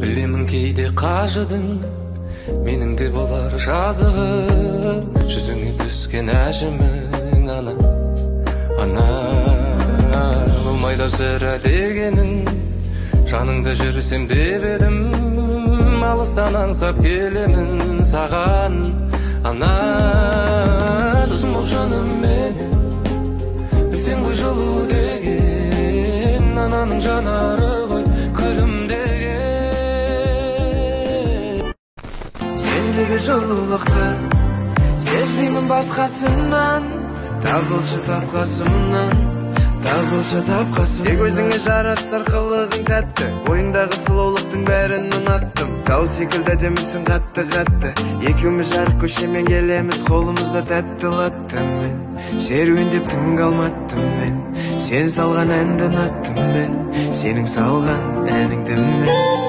Білемін кейде қажыдың, менің де болар жазығым. Жүзіңе түскен әжімің ана болмайды сірә дегенің. Жаныңда жүрсем деп едім, алыстан аңсап келемін саған. Ана досым бол жаным менің, білсең ғой жылу деген, ананың жанары ғой күлімдеген. Сендегі жылулықты сезбеймін басқасынан, табылшы тапқасымнан, табылшы тапқасым. Тек өзіңе жарасар қылығың тәтті, ойыңдағы сұлулықтың бәрін ұнаттым. Тау секілді демісің қатты-қатты, екеуміз жарық көшемен келеміз, қолымызда тәтті латтым мен. Серуендеп түнгі алматтым мен, сен салған әнді ұнаттым мен, сенің салған әніңді мен.